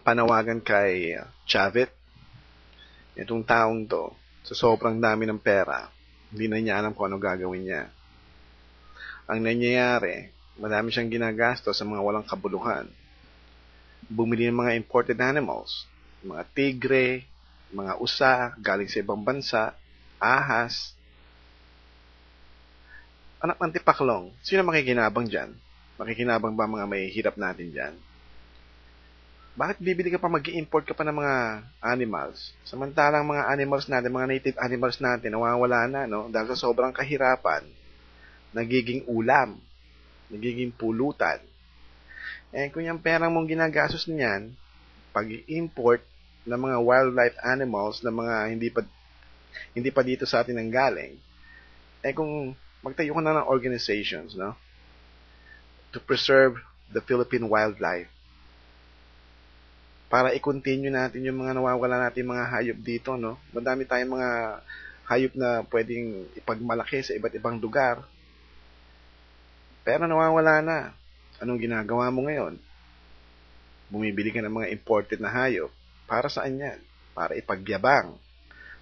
panawagan kay Chavit. Itong taong to, sa sobrang dami ng pera, hindi na niya alam kung ano gagawin niya. Ang nangyayari, madami siyang ginagastos sa mga walang kabuluhan. Bumili ng mga imported animals, mga tigre, mga usa, galing sa ibang bansa, ahas. Anak ng tipaklong, sino makikinabang dyan? Makikinabang ba mga may hirap natin dyan? Bakit bibili ka pa, mag-i-import ka pa ng mga animals? Samantalang mga animals natin, mga native animals natin, nawawala na, no? Dahil sa sobrang kahirapan, nagiging ulam, nagiging pulutan. Kung yung perang mong ginagastos niyan, pag-i-import ng mga wildlife animals na mga hindi pa dito sa atin nanggaling, kung magtayo ka na ng organizations, no? To preserve the Philippine wildlife, para i-continue natin yung mga nawawala natin mga hayop dito, no? Madami tayong mga hayop na pwedeng ipagmalaki sa iba't ibang lugar. Pero nawawala na. Anong ginagawa mo ngayon? Bumibili ka ng mga imported na hayop. Para saan yan? Para ipagyabang.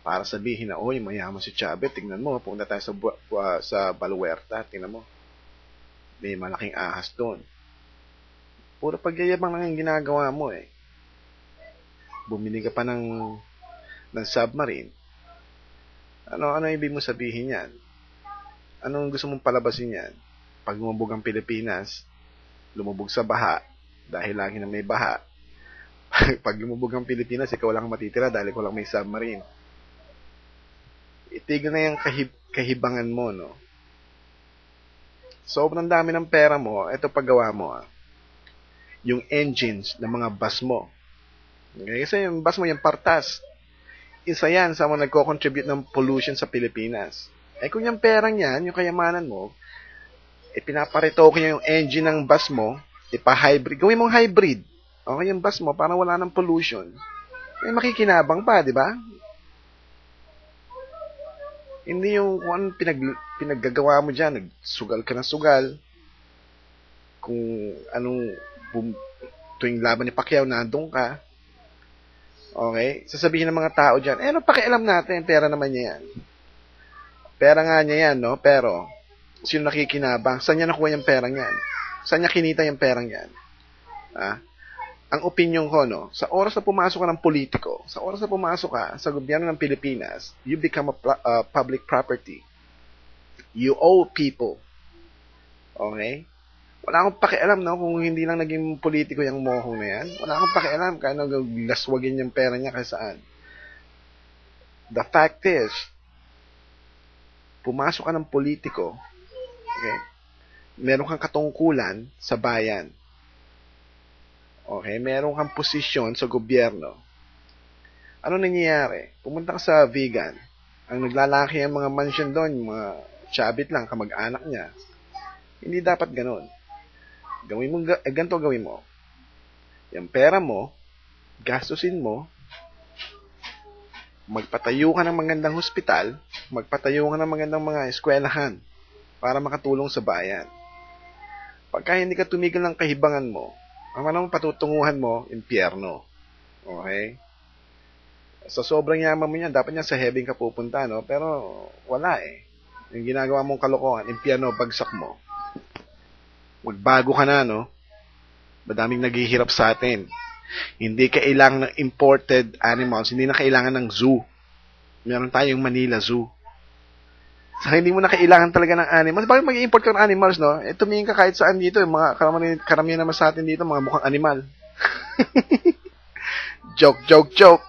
Para sabihin na, oy, mayaman si Chavit, tingnan mo, pumunta tayo sa Baluerta, tingnan mo. May malaking ahas doon. Puro pagyayabang lang yung ginagawa mo eh. Bumili ka pa ng submarine. Ano ibig mo sabihin yan? Anong gusto mong palabasin yan? Pag lumubog ang Pilipinas, lumubog sa baha, dahil lagi na may baha. Pag lumubog ang Pilipinas, ikaw lang matitira dahil ikaw lang may submarine. Itigil na yung kahibangan mo, no? Sobrang dami ng pera mo, ito paggawa mo, yung engines ng mga bus mo. Okay? Kasi yung bus mo, yung partas, isa yan sa mga nagko-contribute ng pollution sa Pilipinas. Kung yung perang yan, yung kayamanan mo, pinaparito ko yung engine ng bus mo, ipa-hybrid. Gawin mong hybrid. Okay, yung bus mo, parang wala ng pollution. Makikinabang pa, di ba? Hindi yung kung anong pinaggagawa mo dyan, nagsugal ka ng sugal. Kung anong tuwing laban ni Pacquiao, nandun ka. Okay? Sasabihin ng mga tao dyan, ano pakialam natin, pera naman niya yan. Pera nga niya yan, no? Pero, sino nakikinabang? Saan niya nakuha yung perang yan? Saan niya kinita yung perang yan? Ang opinion ko, no? Sa oras na pumasok ka ng politiko, sa oras na pumasok ka sa gobyerno ng Pilipinas, you become a public property. You owe people. Okay? Wala akong pakialam, no? Kung hindi lang naging politiko yung mohong na yan. Wala akong pakialam kaya laswagin yung pera niya kaya saan. The fact is, pumasok ka ng politiko, okay? Meron kang katungkulan sa bayan. Okay? Meron kang posisyon sa gobyerno. Ano nangyayari? Pumunta ka sa vegan. Ang naglalaki ang mga mansion doon, yung mga Chavit lang, kamag-anak niya. Hindi dapat ganun. Ganito gawin mo. Yung pera mo, gastusin mo, magpatayo ka ng magandang hospital, magpatayo ka ng magandang mga eskwelahan para makatulong sa bayan. Pagka hindi ka tumigil ng kahibangan mo, ang anong patutunguhan mo, impyerno. Okay? Sa sobrang yaman mo niyan, dapat niya sa heaven ka pupunta, no? Pero wala eh. Yung ginagawa mong kalokohan, impyerno, bagsak mo. Magbago ka na, no? Madaming naghihirap sa atin. Hindi kailangan ng imported animals. Hindi na kailangan ng zoo. Meron tayong Manila Zoo. So, hindi mo na kailangan talaga ng animals. Bakit mag-import ka ng animals, no? Tumingin ka kahit saan dito. Yung mga karamihan naman sa atin dito, mga mukhang animal. Joke, joke, joke.